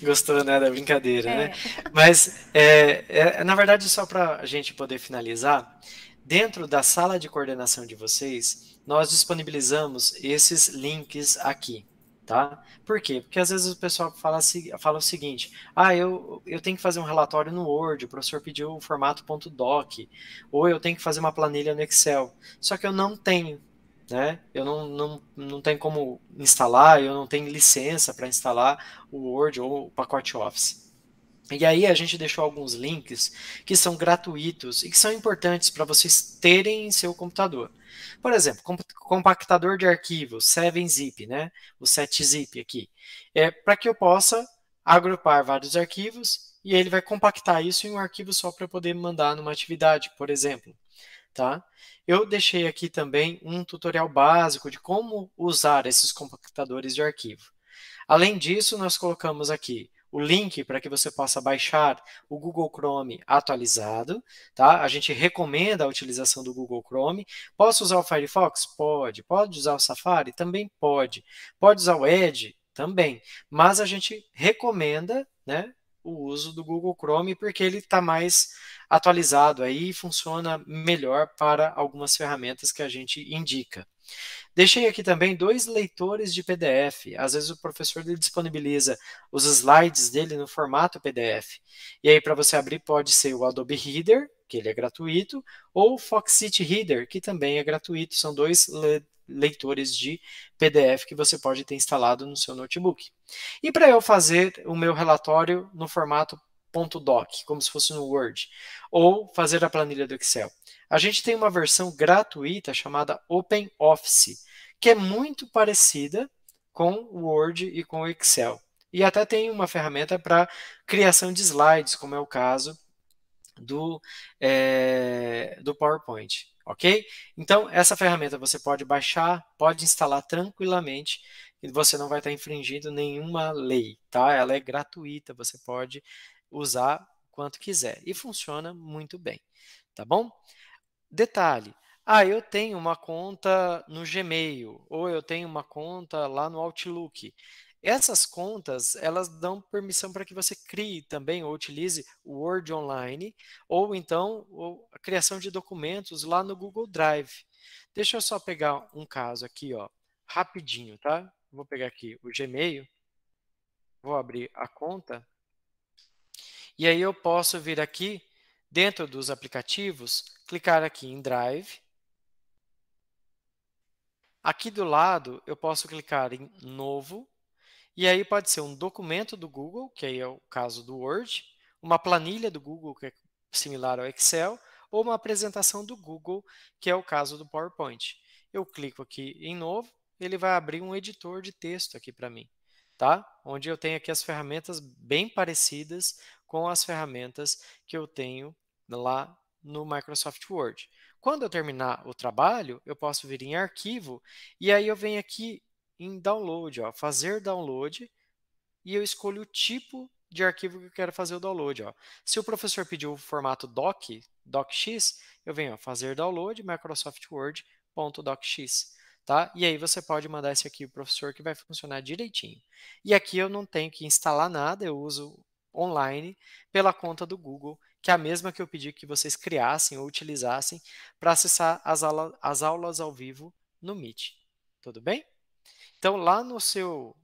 Gostou, né, da brincadeira, né? Mas, na verdade, só para a gente poder finalizar, dentro da sala de coordenação de vocês, nós disponibilizamos esses links aqui. Tá? Por quê? Porque às vezes o pessoal fala o seguinte: eu tenho que fazer um relatório no Word, o professor pediu o formato .doc, ou eu tenho que fazer uma planilha no Excel, só que eu não tenho, né? Eu não tenho como instalar, eu não tenho licença para instalar o Word ou o pacote Office. E aí a gente deixou alguns links que são gratuitos e que são importantes para vocês terem em seu computador. Por exemplo, compactador de arquivos, 7-zip, né? O 7-zip aqui. É para que eu possa agrupar vários arquivos e ele vai compactar isso em um arquivo só para eu poder mandar numa atividade, por exemplo. Tá? Eu deixei aqui também um tutorial básico de como usar esses compactadores de arquivo. Além disso, nós colocamos aqui o link para que você possa baixar o Google Chrome atualizado, tá? A gente recomenda a utilização do Google Chrome. Posso usar o Firefox? Pode. Pode usar o Safari? Também pode. Pode usar o Edge? Também. Mas a gente recomenda, né, o uso do Google Chrome porque ele está mais atualizado aí e funciona melhor para algumas ferramentas que a gente indica. Deixei aqui também 2 leitores de PDF. Às vezes o professor disponibiliza os slides dele no formato PDF. E aí para você abrir pode ser o Adobe Reader, que ele é gratuito, ou o Foxit Reader, que também é gratuito. São 2 leitores de PDF que você pode ter instalado no seu notebook. E para eu fazer o meu relatório no formato .doc, como se fosse no Word, ou fazer a planilha do Excel. A gente tem uma versão gratuita chamada OpenOffice, que é muito parecida com o Word e com o Excel. E até tem uma ferramenta para criação de slides, como é o caso do PowerPoint, ok? Então, essa ferramenta você pode baixar, pode instalar tranquilamente e você não vai estar infringindo nenhuma lei, tá? Ela é gratuita, você pode usar quanto quiser e funciona muito bem, tá bom? Detalhe, Ah, eu tenho uma conta no Gmail, ou eu tenho uma conta lá no Outlook. Essas contas, elas dão permissão para que você crie também ou utilize o Word Online, ou então a criação de documentos lá no Google Drive. Deixa eu só pegar um caso aqui, ó, rapidinho, tá? Vou pegar aqui o Gmail, vou abrir a conta, e aí eu posso vir aqui, dentro dos aplicativos, clicar aqui em Drive. Aqui do lado, eu posso clicar em Novo, e aí pode ser um documento do Google, que aí é o caso do Word, uma planilha do Google, que é similar ao Excel, ou uma apresentação do Google, que é o caso do PowerPoint. Eu clico aqui em Novo, ele vai abrir um editor de texto aqui para mim, tá? Onde eu tenho aqui as ferramentas bem parecidas com as ferramentas que eu tenho lá no Microsoft Word. Quando eu terminar o trabalho, eu posso vir em Arquivo, e aí eu venho aqui em Download, ó, fazer download, e eu escolho o tipo de arquivo que eu quero fazer o download. Ó. Se o professor pediu o formato docx, eu venho ó, fazer download, Microsoft Word.docx. Tá? E aí você pode mandar esse aqui para o professor que vai funcionar direitinho. E aqui eu não tenho que instalar nada, eu uso online pela conta do Google, que é a mesma que eu pedi que vocês criassem ou utilizassem para acessar as aulas ao vivo no Meet. Tudo bem? Então, lá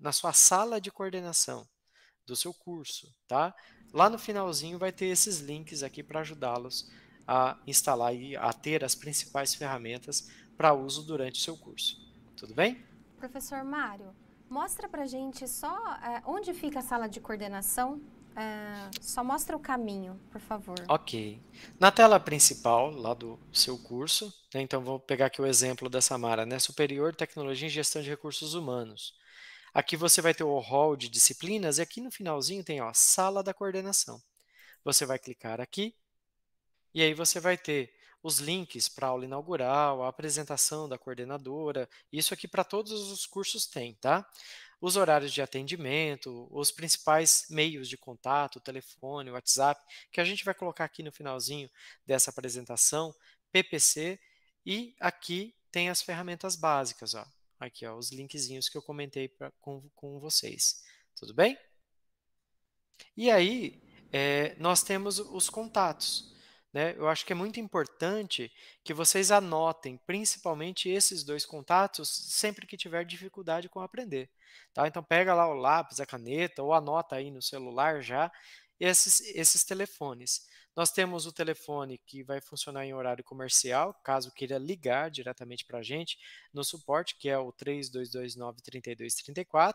na sua sala de coordenação do seu curso, tá? Lá no finalzinho vai ter esses links aqui para ajudá-los a instalar e a ter as principais ferramentas para uso durante o seu curso. Tudo bem? Professor Mário, mostra pra gente só onde fica a sala de coordenação. Só mostra o caminho, por favor. Ok. Na tela principal, lá do seu curso, né, então vou pegar aqui o exemplo da Samara, né? Superior Tecnologia em Gestão de Recursos Humanos. Aqui você vai ter o hall de disciplinas e aqui no finalzinho tem ó, Sala da Coordenação. Você vai clicar aqui e aí você vai ter os links para a aula inaugural, a apresentação da coordenadora, isso aqui para todos os cursos tem, tá? Os horários de atendimento, os principais meios de contato, telefone, WhatsApp, que a gente vai colocar aqui no finalzinho dessa apresentação, PPC, e aqui tem as ferramentas básicas, ó. Aqui, ó, os linkzinhos que eu comentei com vocês. Tudo bem? E aí, nós temos os contatos. Né? Eu acho que é muito importante que vocês anotem, principalmente esses dois contatos, sempre que tiver dificuldade com aprender. Tá? Então, pega lá o lápis, a caneta, ou anota aí no celular já esses telefones. Nós temos o telefone que vai funcionar em horário comercial, caso queira ligar diretamente para a gente no suporte, que é o 3229-3234,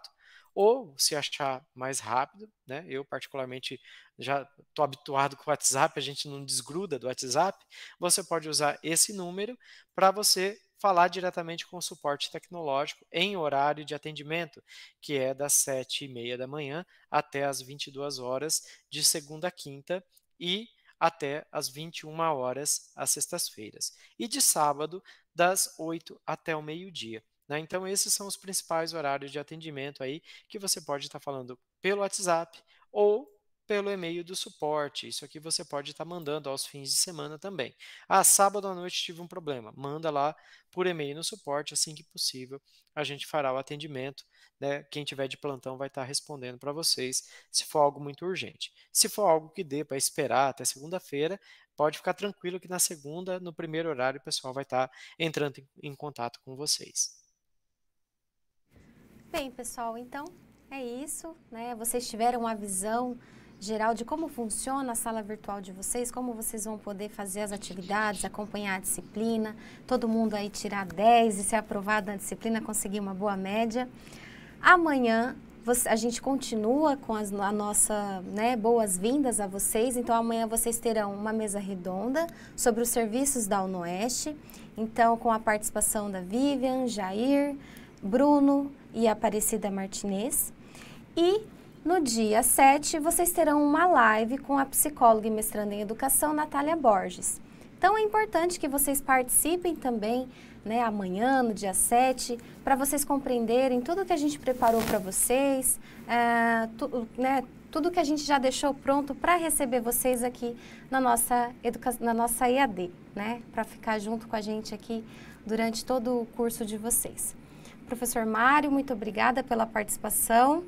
ou se achar mais rápido, né? Eu particularmente já estou habituado com o WhatsApp, a gente não desgruda do WhatsApp, você pode usar esse número para você falar diretamente com o suporte tecnológico em horário de atendimento, que é das 7h30 da manhã até as 22 horas de segunda a quinta e até as 21 horas às sextas-feiras. E de sábado, das 8 até o meio-dia. Né? Então, esses são os principais horários de atendimento aí que você pode estar falando pelo WhatsApp ou pelo e-mail do suporte. Isso aqui você pode estar mandando aos fins de semana também. Ah, sábado à noite tive um problema. Manda lá por e-mail no suporte, assim que possível a gente fará o atendimento. Né? Quem tiver de plantão vai estar respondendo para vocês se for algo muito urgente. Se for algo que dê para esperar até segunda-feira, pode ficar tranquilo que na segunda, no primeiro horário, o pessoal vai estar entrando em contato com vocês. Bem, pessoal, então é isso, né? Vocês tiveram uma visão geral de como funciona a sala virtual de vocês, como vocês vão poder fazer as atividades, acompanhar a disciplina, todo mundo aí tirar 10 e ser aprovado na disciplina, conseguir uma boa média. Amanhã a gente continua com a nossa, né, boas-vindas a vocês. Então, amanhã vocês terão uma mesa redonda sobre os serviços da UNOeste. Então, com a participação da Vivian, Jair, Bruno e Aparecida Martinez. E no dia 7, vocês terão uma live com a psicóloga e mestranda em educação, Natália Borges. Então é importante que vocês participem também, né, amanhã, no dia 7, para vocês compreenderem tudo que a gente preparou para vocês, tudo que a gente já deixou pronto para receber vocês aqui na nossa EAD, né, para ficar junto com a gente aqui durante todo o curso de vocês. Professor Mário, muito obrigada pela participação.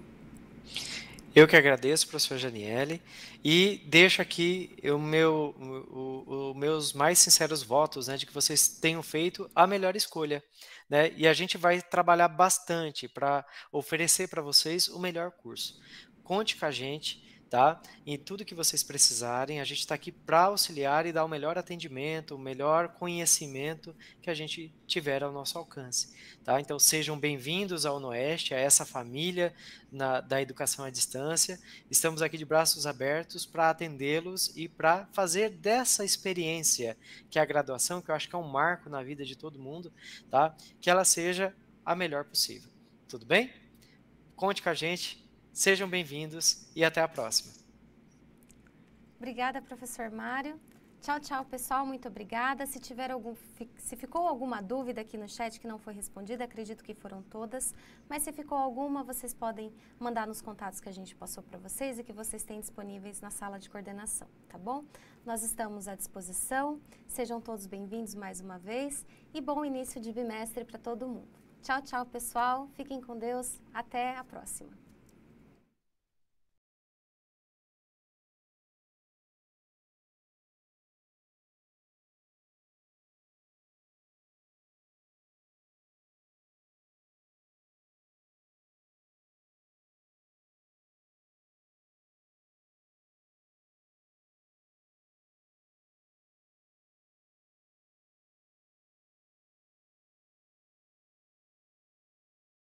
Eu que agradeço, professor Janiele, e deixo aqui os meus mais sinceros votos, né, de que vocês tenham feito a melhor escolha, né, e a gente vai trabalhar bastante para oferecer para vocês o melhor curso. Conte com a gente, tá? Em tudo que vocês precisarem, a gente está aqui para auxiliar e dar o melhor atendimento, o melhor conhecimento que a gente tiver ao nosso alcance, tá? Então sejam bem-vindos ao UNOEST, a essa família da educação à distância. Estamos aqui de braços abertos para atendê-los e para fazer dessa experiência, que é a graduação, que eu acho que é um marco na vida de todo mundo, tá? Que ela seja a melhor possível. Tudo bem? Conte com a gente. Sejam bem-vindos e até a próxima. Obrigada, professor Mário. Tchau, tchau, pessoal. Muito obrigada. Se ficou alguma dúvida aqui no chat que não foi respondida, acredito que foram todas. Mas se ficou alguma, vocês podem mandar nos contatos que a gente passou para vocês e que vocês têm disponíveis na sala de coordenação, tá bom? Nós estamos à disposição. Sejam todos bem-vindos mais uma vez e bom início de bimestre para todo mundo. Tchau, tchau, pessoal. Fiquem com Deus. Até a próxima.